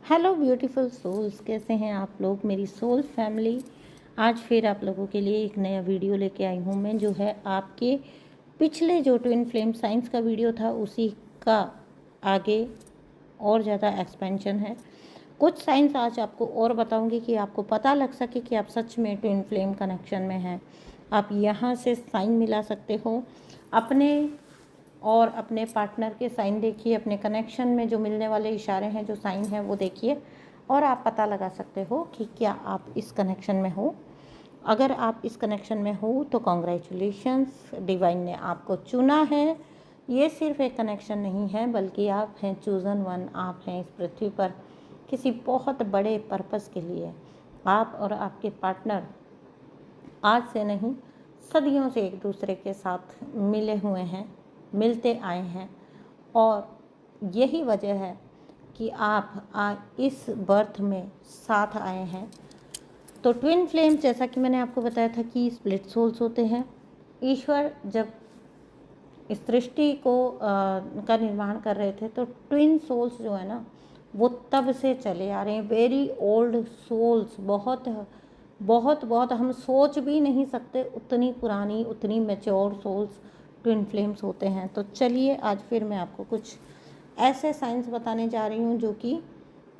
Hello beautiful souls, कैसे हैं आप लोग, मेरी सोल फैमिली। आज फिर आप लोगों के लिए एक नया वीडियो लेके आई हूँ मैं, जो है आपके पिछले जो ट्विन फ्लेम साइंस का वीडियो था उसी का आगे और ज़्यादा एक्सपेंशन है। कुछ साइंस आज आपको और बताऊंगी कि आपको पता लग सके कि आप सच में ट्विन फ्लेम कनेक्शन में हैं। आप यहाँ से साइन मिला सकते हो अपने और अपने पार्टनर के साइन देखिए, अपने कनेक्शन में जो मिलने वाले इशारे हैं, जो साइन हैं वो देखिए, और आप पता लगा सकते हो कि क्या आप इस कनेक्शन में हो। अगर आप इस कनेक्शन में हो तो कॉन्ग्रेचुलेशंस, डिवाइन ने आपको चुना है। ये सिर्फ एक कनेक्शन नहीं है, बल्कि आप हैं चूज़न वन। आप हैं इस पृथ्वी पर किसी बहुत बड़े पर्पस के लिए। आप और आपके पार्टनर आज से नहीं, सदियों से एक दूसरे के साथ मिले हुए हैं, मिलते आए हैं, और यही वजह है कि आप इस बर्थ में साथ आए हैं। तो ट्विन फ्लेम्स, जैसा कि मैंने आपको बताया था कि स्प्लिट सोल्स होते हैं। ईश्वर जब इस सृष्टि को का निर्माण कर रहे थे तो ट्विन सोल्स जो है ना, वो तब से चले आ रहे हैं। वेरी ओल्ड सोल्स, बहुत बहुत बहुत हम सोच भी नहीं सकते उतनी पुरानी, उतनी मैच्योर सोल्स ट्विन फ्लेम्स होते हैं। तो चलिए आज फिर मैं आपको कुछ ऐसे साइंस बताने जा रही हूँ जो कि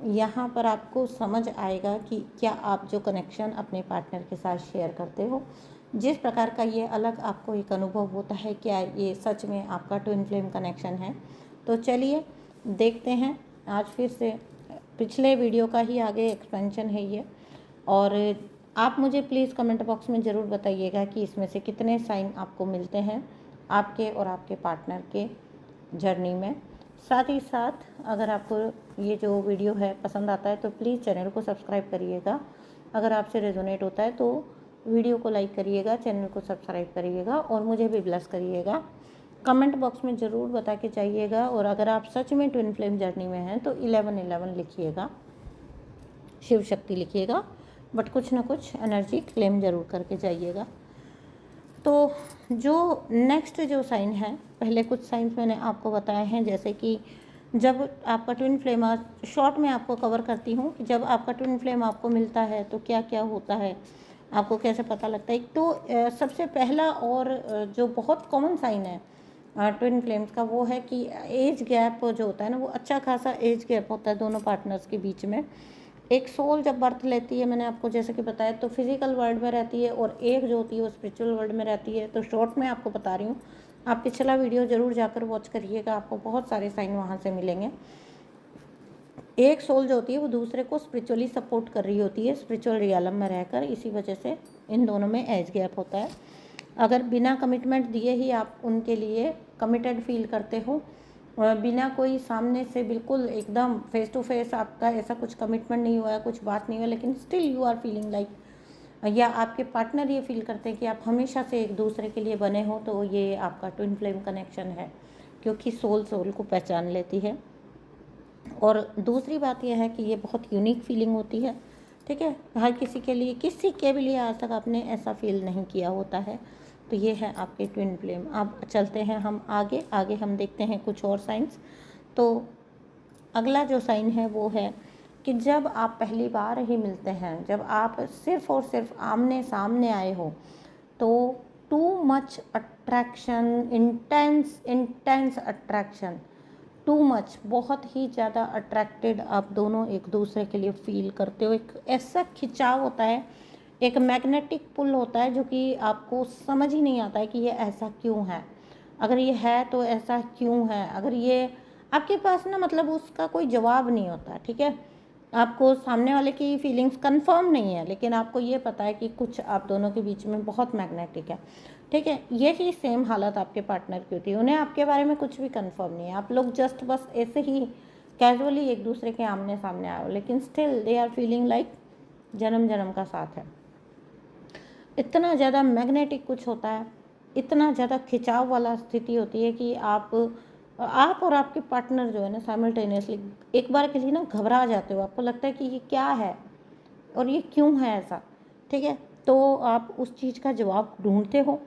यहाँ पर आपको समझ आएगा कि क्या आप जो कनेक्शन अपने पार्टनर के साथ शेयर करते हो, जिस प्रकार का ये अलग आपको एक अनुभव होता है, क्या ये सच में आपका ट्विन फ्लेम कनेक्शन है। तो चलिए देखते हैं। आज फिर से पिछले वीडियो का ही आगे एक्सपेंशन है ये, और आप मुझे प्लीज़ कमेंट बॉक्स में ज़रूर बताइएगा कि इसमें से कितने साइन आपको मिलते हैं आपके और आपके पार्टनर के जर्नी में। साथ ही साथ अगर आपको ये जो वीडियो है पसंद आता है तो प्लीज़ चैनल को सब्सक्राइब करिएगा। अगर आपसे रेजोनेट होता है तो वीडियो को लाइक करिएगा, चैनल को सब्सक्राइब करिएगा और मुझे भी ब्लेस करिएगा। कमेंट बॉक्स में ज़रूर बता के जाइएगा। और अगर आप सच में ट्विन फ्लेम जर्नी में हैं तो 1111 लिखिएगा, शिव शक्ति लिखिएगा, बट कुछ ना कुछ एनर्जी क्लेम ज़रूर करके जाइएगा। तो जो नेक्स्ट जो साइन है, पहले कुछ साइंस मैंने आपको बताए हैं, जैसे कि जब आपका ट्विन फ्लेम, शॉर्ट में आपको कवर करती हूँ कि जब आपका ट्विन फ्लेम आपको मिलता है तो क्या क्या होता है, आपको कैसे पता लगता है। तो सबसे पहला और जो बहुत कॉमन साइन है ट्विन फ्लेम्स का, वो है कि एज गैप जो होता है ना, वो अच्छा खासा एज गैप होता है दोनों पार्टनर्स के बीच में। एक सोल जब बर्थ लेती है, मैंने आपको जैसे कि बताया, तो फिजिकल वर्ल्ड में रहती है और एक जो होती है वो स्पिरिचुअल वर्ल्ड में रहती है। तो शॉर्ट में आपको बता रही हूँ, आप पिछला वीडियो ज़रूर जाकर वॉच करिएगा, आपको बहुत सारे साइन वहाँ से मिलेंगे। एक सोल जो होती है वो दूसरे को स्पिरिचुअली सपोर्ट कर रही होती है, स्पिरिचुअल रियलम में रहकर। इसी वजह से इन दोनों में एज गैप होता है। अगर बिना कमिटमेंट दिए ही आप उनके लिए कमिटेड फील करते हो, बिना कोई सामने से बिल्कुल एकदम फेस टू फेस आपका ऐसा कुछ कमिटमेंट नहीं हुआ है, कुछ बात नहीं हुआ, लेकिन still you are feeling like, या आपके पार्टनर ये फील करते हैं कि आप हमेशा से एक दूसरे के लिए बने हो, तो ये आपका ट्विन फ्लेम कनेक्शन है, क्योंकि सोल सोल को पहचान लेती है। और दूसरी बात यह है कि ये बहुत यूनिक फीलिंग होती है, ठीक है। हर किसी के लिए, किसी के भी लिए आज तक आपने ऐसा फील नहीं किया होता है। तो ये है आपके ट्विन फ्लेम। अब चलते हैं हम आगे आगे, हम देखते हैं कुछ और साइंस। तो अगला जो साइन है वो है कि जब आप पहली बार ही मिलते हैं, जब आप सिर्फ और सिर्फ आमने सामने आए हो, तो too much attraction, intense intense attraction, too much, बहुत ही ज़्यादा अट्रैक्टेड आप दोनों एक दूसरे के लिए फील करते हो। एक ऐसा खिंचाव होता है, एक मैग्नेटिक पुल होता है, जो कि आपको समझ ही नहीं आता है कि ये ऐसा क्यों है। अगर ये है तो ऐसा क्यों है, अगर ये आपके पास ना, मतलब उसका कोई जवाब नहीं होता, ठीक है। आपको सामने वाले की फीलिंग्स कंफर्म नहीं है, लेकिन आपको ये पता है कि कुछ आप दोनों के बीच में बहुत मैग्नेटिक है, ठीक है। यही सेम हालत आपके पार्टनर की होती है। उन्हें आपके बारे में कुछ भी कंफर्म नहीं है, आप लोग जस्ट बस ऐसे ही कैजुअली एक दूसरे के आमने सामने आए हो, लेकिन still they are feeling like जन्म जन्म का साथ है। इतना ज़्यादा मैग्नेटिक कुछ होता है, इतना ज़्यादा खिंचाव वाला स्थिति होती है कि आप और आपके पार्टनर जो है ना, साइमल्टेनियसली एक बार के लिए ना घबरा जाते हो। आपको लगता है कि ये क्या है और ये क्यों है ऐसा, ठीक है। तो आप उस चीज़ का जवाब ढूंढते हो,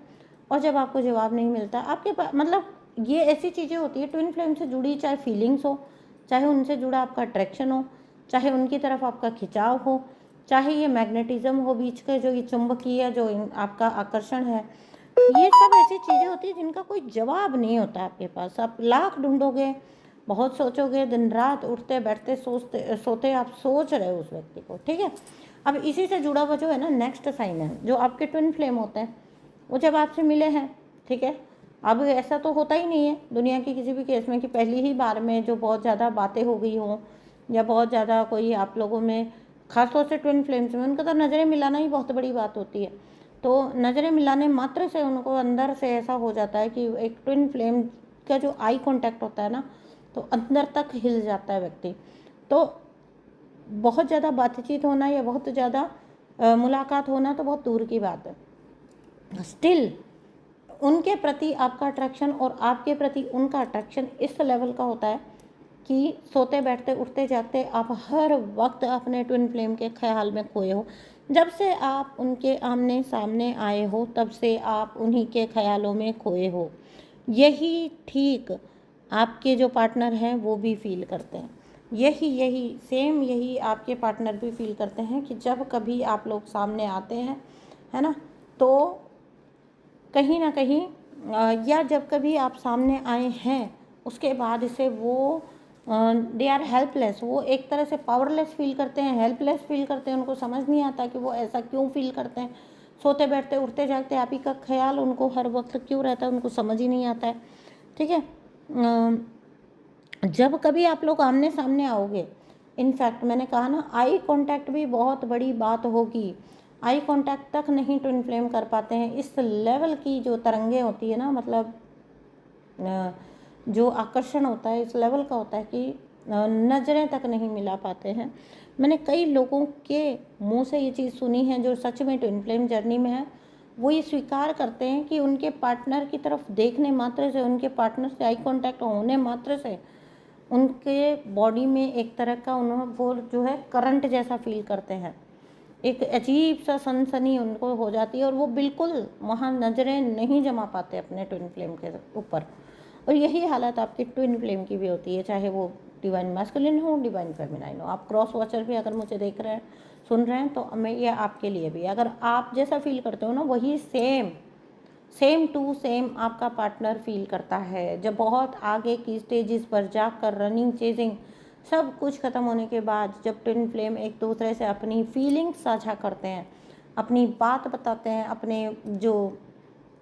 और जब आपको जवाब नहीं मिलता, आपके पास, मतलब ये ऐसी चीज़ें होती है ट्विन फ्लेम से जुड़ी, चाहे फीलिंग्स हो, चाहे उनसे जुड़ा आपका अट्रैक्शन हो, चाहे उनकी तरफ आपका खिंचाव हो, चाहे ये मैग्नेटिज्म हो बीच का, जो ये चुंबकीय जो आपका आकर्षण है, ये सब ऐसी चीज़ें होती हैं जिनका कोई जवाब नहीं होता आपके पास। आप लाख ढूंढोगे, बहुत सोचोगे, दिन रात उठते बैठते सोचते सोते आप सोच रहे हो उस व्यक्ति को, ठीक है। अब इसी से जुड़ा हुआ जो है ना नेक्स्ट साइन है, जो आपके ट्विन फ्लेम होते हैं, वो जब आपसे मिले हैं, ठीक है। अब ऐसा तो होता ही नहीं है दुनिया की किसी भी केस में कि पहली ही बार में जो बहुत ज़्यादा बातें हो गई हों, या बहुत ज़्यादा कोई आप लोगों में, ख़ासतौर से ट्विन फ्लेम्स में, उनका तो नज़रें मिलाना ही बहुत बड़ी बात होती है। तो नज़रें मिलाने मात्र से उनको अंदर से ऐसा हो जाता है कि एक ट्विन फ्लेम का जो आई कांटेक्ट होता है ना, तो अंदर तक हिल जाता है व्यक्ति। तो बहुत ज़्यादा बातचीत होना या बहुत ज़्यादा मुलाकात होना तो बहुत दूर की बात है, स्टिल उनके प्रति आपका अट्रैक्शन और आपके प्रति उनका अट्रैक्शन इस लेवल का होता है कि सोते बैठते उठते जागते आप हर वक्त अपने ट्विन फ्लेम के ख्याल में खोए हो। जब से आप उनके आमने सामने आए हो तब से आप उन्हीं के ख्यालों में खोए हो। यही ठीक आपके जो पार्टनर हैं वो भी फील करते हैं, यही सेम यही आपके पार्टनर भी फील करते हैं कि जब कभी आप लोग सामने आते हैं, है ना, तो कहीं ना कहीं या जब कभी आप सामने आए हैं उसके बाद से वो दे आर हेल्पलेस, वो एक तरह से पावरलेस फील करते हैं, हेल्पलेस फील करते हैं। उनको समझ नहीं आता कि वो ऐसा क्यों फील करते हैं। सोते बैठते उठते जागते आप ही का ख्याल उनको हर वक्त क्यों रहता है, उनको समझ ही नहीं आता है, ठीक है। जब कभी आप लोग आमने सामने आओगे, इनफैक्ट मैंने कहा ना आई कांटेक्ट भी बहुत बड़ी बात होगी, आई कांटेक्ट तक नहीं ट्विन फ्लेम कर पाते हैं। इस लेवल की जो तरंगे होती है ना, मतलब जो आकर्षण होता है इस लेवल का होता है कि नज़रें तक नहीं मिला पाते हैं। मैंने कई लोगों के मुंह से ये चीज़ सुनी है जो सच में ट्विन फ्लेम जर्नी में है, वो ये स्वीकार करते हैं कि उनके पार्टनर की तरफ देखने मात्र से, उनके पार्टनर से आई कांटेक्ट होने मात्र से उनके बॉडी में एक तरह का वो जो है करंट जैसा फील करते हैं, एक अजीब सा सनसनी उनको हो जाती है और वो बिल्कुल वहाँ नज़रें नहीं जमा पाते अपने ट्विन फ्लेम के ऊपर। और यही हालत आपकी ट्विन फ्लेम की भी होती है, चाहे वो डिवाइन मैस्कुलिन हो डिवाइन फेमिनाइन हो। आप क्रॉस वॉचर भी अगर मुझे देख रहे हैं सुन रहे हैं तो मैं ये आपके लिए भी, अगर आप जैसा फील करते हो ना वही सेम टू सेम आपका पार्टनर फील करता है। जब बहुत आगे की स्टेजेस पर जाकर रनिंग चेजिंग सब कुछ ख़त्म होने के बाद जब ट्विन फ्लेम एक दूसरे से अपनी फीलिंग्स साझा करते हैं, अपनी बात बताते हैं, अपने जो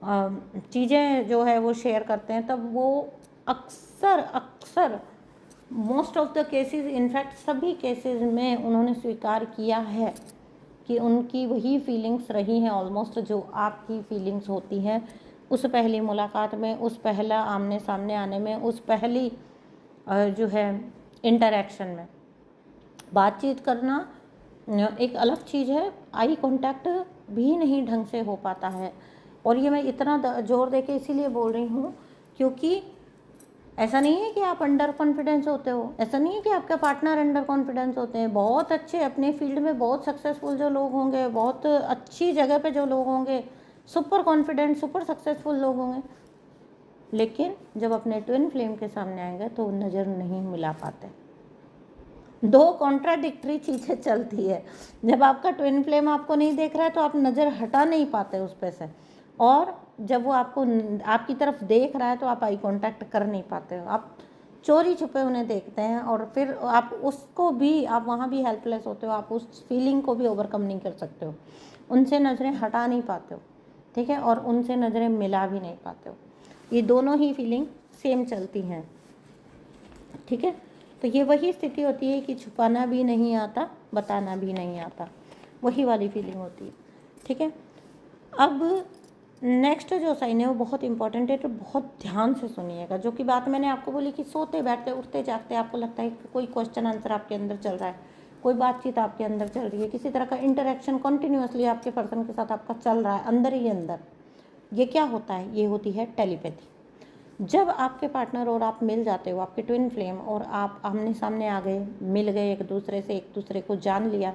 चीज़ें जो है वो शेयर करते हैं, तब वो अक्सर most of the cases, in fact सभी केसेस में उन्होंने स्वीकार किया है कि उनकी वही फीलिंग्स रही हैं ऑलमोस्ट जो आपकी फीलिंग्स होती हैं उस पहली मुलाकात में, उस पहला आमने सामने आने में, उस पहली जो है इंटरेक्शन में। बातचीत करना एक अलग चीज़ है, आई कांटेक्ट भी नहीं ढंग से हो पाता है। और ये मैं इतना जोर दे के इसीलिए बोल रही हूँ क्योंकि ऐसा नहीं है कि आप अंडर कॉन्फिडेंस होते हो, ऐसा नहीं है कि आपके पार्टनर अंडर कॉन्फिडेंस होते हैं। बहुत अच्छे अपने फील्ड में बहुत सक्सेसफुल जो लोग होंगे, बहुत अच्छी जगह पे जो लोग होंगे, सुपर कॉन्फिडेंट सुपर सक्सेसफुल लोग होंगे, लेकिन जब अपने ट्विन फ्लेम के सामने आएंगे तो नज़र नहीं मिला पाते। दो कॉन्ट्राडिक्टरी चीज़ें चलती है। जब आपका ट्विन फ्लेम आपको नहीं देख रहा है तो आप नज़र हटा नहीं पाते उस पर से, और जब वो आपको आपकी तरफ देख रहा है तो आप आई कांटेक्ट कर नहीं पाते हो, आप चोरी छुपे उन्हें देखते हैं और फिर आप उसको भी, आप वहाँ भी हेल्पलेस होते हो, आप उस फीलिंग को भी ओवरकम नहीं कर सकते हो, उनसे नज़रें हटा नहीं पाते हो, ठीक है, और उनसे नज़रें मिला भी नहीं पाते हो। ये दोनों ही फीलिंग सेम चलती हैं, ठीक है। तो ये वही स्थिति होती है कि छुपाना भी नहीं आता, बताना भी नहीं आता, वही वाली फीलिंग होती है, ठीक है। अब नेक्स्ट जो साइन है वो बहुत इंपॉर्टेंट है, तो बहुत ध्यान से सुनिएगा। जो कि बात मैंने आपको बोली कि सोते बैठते उठते जागते आपको लगता है कि कोई क्वेश्चन आंसर आपके अंदर चल रहा है, कोई बातचीत आपके अंदर चल रही है, किसी तरह का इंटरेक्शन कॉन्टिन्यूसली आपके पर्सन के साथ आपका चल रहा है अंदर ही अंदर। ये क्या होता है? ये होती है टेलीपैथी। जब आपके पार्टनर और आप मिल जाते हो, आपके ट्विन फ्लेम, और आप आमने सामने आ गए, मिल गए एक दूसरे से, एक दूसरे को जान लिया,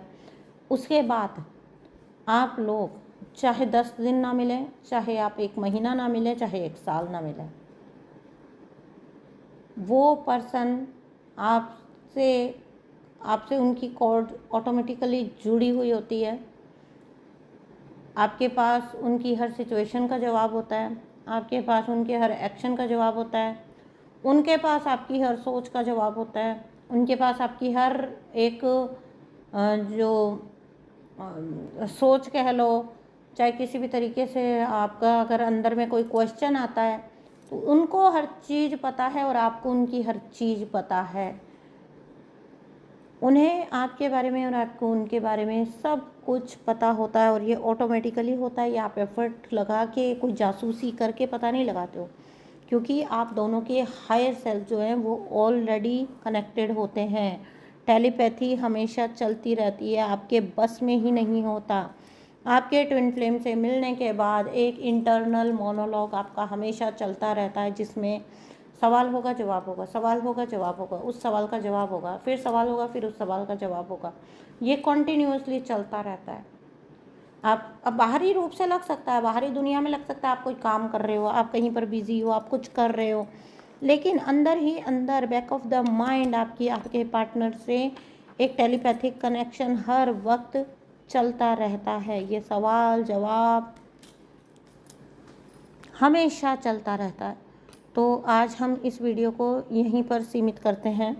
उसके बाद आप लोग चाहे 10 दिन ना मिलें, चाहे आप 1 महीना ना मिलें, चाहे 1 साल ना मिलें, वो पर्सन आपसे आपसे उनकी कॉर्ड ऑटोमेटिकली जुड़ी हुई होती है। आपके पास उनकी हर सिचुएशन का जवाब होता है, आपके पास उनके हर एक्शन का जवाब होता है, उनके पास आपकी हर सोच का जवाब होता है, उनके पास आपकी हर एक जो सोच कह लो, चाहे किसी भी तरीके से आपका अगर अंदर में कोई क्वेश्चन आता है तो उनको हर चीज़ पता है और आपको उनकी हर चीज़ पता है। उन्हें आपके बारे में और आपको उनके बारे में सब कुछ पता होता है और ये ऑटोमेटिकली होता है। ये आप एफर्ट लगा के कोई जासूसी करके पता नहीं लगाते हो, क्योंकि आप दोनों के हायर सेल्फ जो हैं वो ऑलरेडी कनेक्टेड होते हैं। टेलीपैथी हमेशा चलती रहती है, आपके बस में ही नहीं होता। आपके ट्विन फ्लेम से मिलने के बाद एक इंटरनल मोनोलॉग आपका हमेशा चलता रहता है, जिसमें सवाल होगा जवाब होगा, सवाल होगा जवाब होगा, उस सवाल का जवाब होगा, फिर सवाल होगा, फिर उस सवाल का जवाब होगा। ये कॉन्टीन्यूसली चलता रहता है। आप अब बाहरी रूप से लग सकता है, बाहरी दुनिया में लग सकता है आप कोई काम कर रहे हो, आप कहीं पर बिजी हो, आप कुछ कर रहे हो, लेकिन अंदर ही अंदर बैक ऑफ द माइंड आपके पार्टनर से एक टेलीपैथिक कनेक्शन हर वक्त चलता रहता है। ये सवाल जवाब हमेशा चलता रहता है। तो आज हम इस वीडियो को यहीं पर सीमित करते हैं।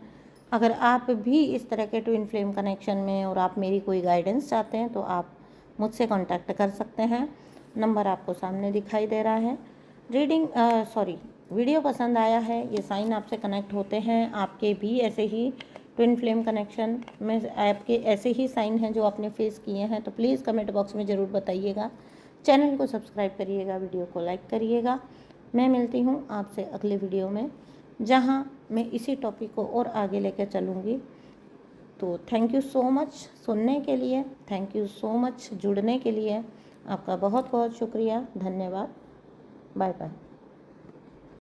अगर आप भी इस तरह के ट्विन फ्लेम कनेक्शन में और आप मेरी कोई गाइडेंस चाहते हैं तो आप मुझसे कांटेक्ट कर सकते हैं। नंबर आपको सामने दिखाई दे रहा है। वीडियो पसंद आया है, ये साइन आपसे कनेक्ट होते हैं, आपके भी ऐसे ही ट्विन फ्लेम कनेक्शन में आपके ऐसे ही साइन हैं जो आपने फेस किए हैं, तो प्लीज़ कमेंट बॉक्स में ज़रूर बताइएगा। चैनल को सब्सक्राइब करिएगा, वीडियो को लाइक करिएगा। मैं मिलती हूँ आपसे अगले वीडियो में, जहाँ मैं इसी टॉपिक को और आगे लेकर चलूँगी। तो थैंक यू सो मच सुनने के लिए, थैंक यू सो मच जुड़ने के लिए। आपका बहुत बहुत शुक्रिया, धन्यवाद। Bye bye.